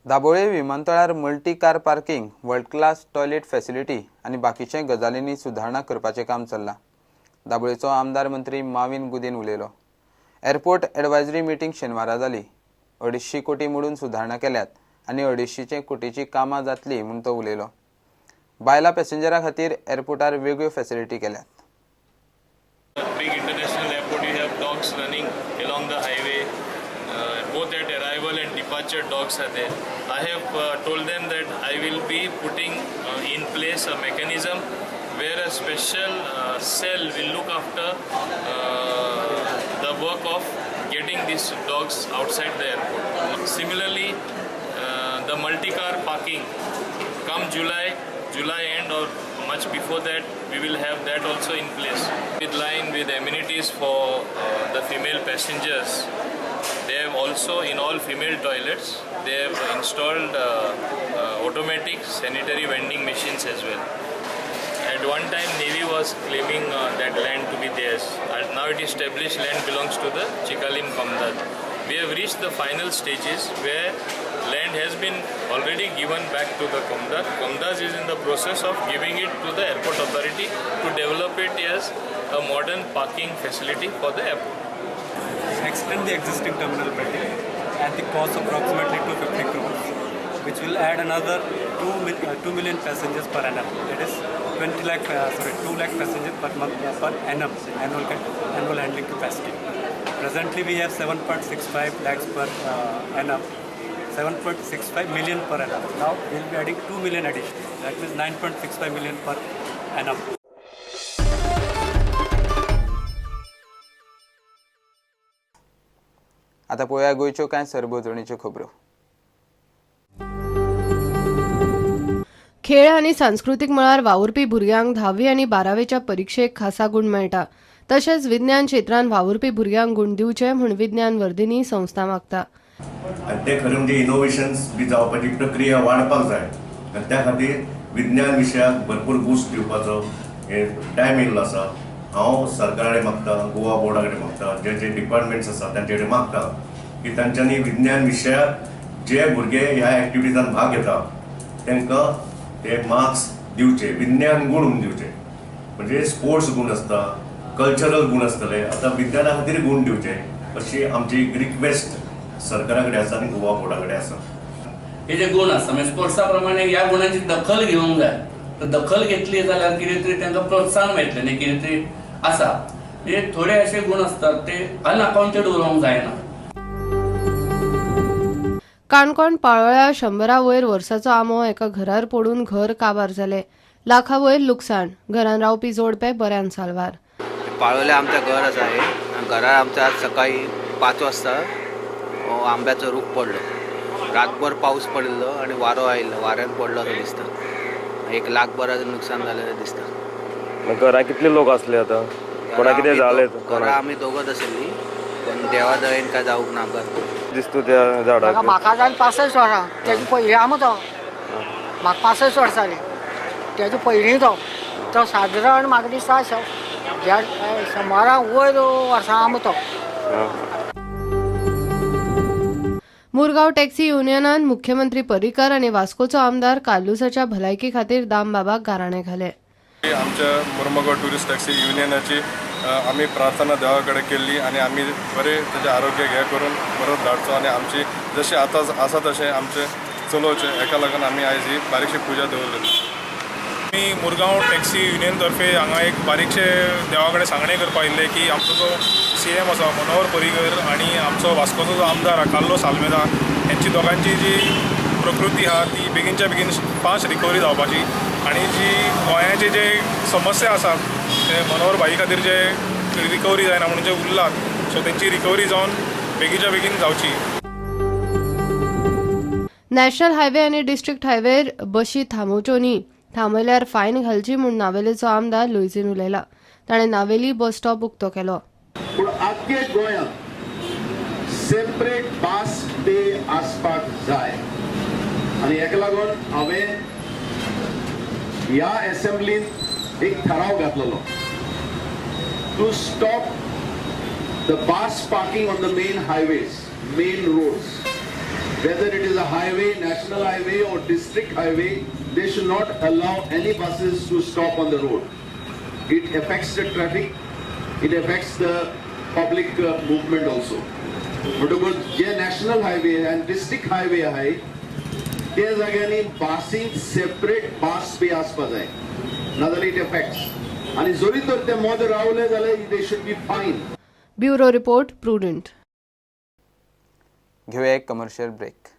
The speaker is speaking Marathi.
दाबोळे विमानतळार multi car parking, world class toilet facility आणि बाकीचे गजालींनी सुधारणा करपाचें काम चल्लां. दाबोळेचो आमदार मंत्री माविन गुदिन उलयलो. एअरपोर्ट एडवायझरी मीटिंग शेनवारा जाली. 250 कोटी मोडून सुधारणा केल्यात आनी 250 कोटीची कामां जातली म्हूण तो उलयलो. बायला पॅसेंजरां खातीर एअरपोर्टार वेगळ्यो फॅसिलिटी केल्यात. Big international airport, you have dogs running along the highway. Both at arrival and departure dogs are there. I have told them that I will be putting in place a mechanism where a special cell will look after the work of getting these dogs outside the airport. Similarly, the multi-car parking come July end or much before that, we will have that also in place. With line with amenities for the female passengers, they have also in all female toilets, they have installed automatic sanitary vending machines as well. At one time, Navy was claiming that land to be theirs. Now it is established land belongs to the Chikalim Kamdad. We have reached the final stages where land has been already given back to the Kamdad. Kamdad is in the process of giving it to the airport authority to develop it as a modern parking facility for the airport. Extend the existing terminal building at the cost of approximately 250 crores, which will add another 2 million passengers per annum. That is 2 lakh passengers per month per annum, annual handling capacity. Presently, we have 7.65 lakhs per annum, 7.65 million per annum. Now, we will be adding 2 million additional. That means 9.65 million per annum. आता पळोवया गोंयच्यो कांय सरभोंवतणीच्यो खबरो. खेळ आनी सांस्कृतीक मळार वावुरपी भुरग्यांक 10वी आनी 12वेच्या परीक्षेक खासा गूण मेळटा. तशेंच विज्ञान क्षेत्रांत वावुरपी भुरग्यांक गूण दिवचे म्हूण विज्ञान वर्धिनी संस्था मागता. ते खरें म्हणजे इनोव्हेशन्स बी जावपाची प्रक्रिया वाडपाक जाय आनी त्या खातीर विज्ञान विशयाक भरपूर बूस्ट दिवपाचो टायम येयल्लो आसा. हांव सरकारा कडेन मागता, गोवा बोर्डा कडेन मागता, जे डिपार्टमेंट्स आसा तांचे कडेन मागता की तांच्यांनी विज्ञान विशयाक जे भुरगे ह्या एक्टिविटीजांत भाग घेता तांकां ते मार्क्स दिवचे, विज्ञान गूण म्हणून दिवचे. म्हणजे स्पोर्ट्स गूण आसता, कल्चरल गूण आसतले, आतां विज्ञाना खातीर गूण दिवचे अशी आमची एक रिक्वेस्ट सरकारा कडेन आसा आनी गोवा बोर्डा कडेन आसा. हे जे गुण आसा म्हणजे स्पोर्ट्सा प्रमाणे ह्या गुणांची दखल घेवंक जाय. तर दखल घेतली जाल्यार कितें तरी तांकां प्रोत्साहन मेळटलें न्ही. कितें तरी आसा म्हणजे थोडे असे गुण असतात ते अनअकाउंटेड उरोवंक जायना. काणकोण पाळोळ्या 100 वयर वर्साचो आंबो एका घरार पडून घर काबार जालें. लाखा वयर लुकसाण, घरान रावपी जोडपे बऱ्यान साल्वार. पाळोळ्या आमचं घर आसा हे. घरार आमच्या आज सकाळी 5 वाजता आंब्याचो रूख पडलो. रातभर पाऊस पडिल्लो आनी वारो आयिल्लो, वाऱ्यान पडलो असो दिसता. 1 लाख बराचं नुकसान जालें दिसता. घरा कितले लोक असले आता? कोणा कितें जालें? घरा आमी दोगच आशिल्लीं, पण देवा दयेन काय जावंक ना. दिसता त्या झाडाक म्हाका जावन 65 वर्सां. तेजे पयलीं आमो तो म्हाका 65 वर्सां जालीं. तेजे पयलीं तो सादारण म्हाका दिसता 100 वयर वर्सां आमो तो. मुरगांव टॅक्सी युनियनान मुख्यमंत्री पर्रीकर आनी वास्कोचो आमदार कालुसाच्या भलायकी खातीर दामबाबाक गाराणें घालें. आमच्या मुरमगांव ट्युरिस्ट टॅक्सी युनियनाची आमी प्रार्थना देवा कडेन केल्ली आनी आमी बरें तेजें आरोग्य हें करून परत धाडचो आनी आमची जशें आतां आसा तशें आमचें चलोवचें. हेका लागून आमी आयज ही बारीकशी पुजा दवरलेली. आमी मुरगांव टॅक्सी युनियन तर्फे हांगा एक बारीकशे देवा कडेन सांगणें करपाक आयिल्ले की आमचो जो CM आसा मनोहर पर्रीकर आनी आमचो वास्कोचो जो आमदार आहा कार्लोस आल्मेदा हेंची दोगांची जी प्रकृती आहा ती बेगीनच्या बेगीन फास्ट रिकवरी जावपाची आनी जी गोंयाचे जे समस्या आसात ते मनोहर भाई खातीर जे रिकवरी जायना म्हणून जे उरलात सो तेंची रिकवरी जावन बेगीनच्या बेगीन जावची. नॅशनल हायवे आनी डिस्ट्रिक्ट हायवेर बशी थांबोवच्यो न्ही, थांबयल्यार फायन घालची म्हूण नावेलेचो आमदार लुईजीन उलयला. ताणें नावेली बस स्टॉप उक्तो केलो. पूण आख्खे गोंयांत सेपरेट बस डे आसपाक जाय आनी हेका लागून हांवें ह्या असेंब्लींत एक ठराव घातलेलो to stop the bus parking on the main highways, main roads whether it is a highway, national highway or district highway, they should not allow any buses to stop on the road. It affects the traffic, it affects the public movement also. म्हणटकूच जे नॅशनल हायवे आणि डिस्ट्रिक्ट हायवे आहे त्या जाग्यांनी बासींक सेपरेट बास पे आसपा जाय नाजाल्यार इट एफेक्ट्स आणि जरी तर ते मद रावले जाल्यार दे शुड बी फायन. Bureau report prudent. घेऊया एक कमर्शियल ब्रेक.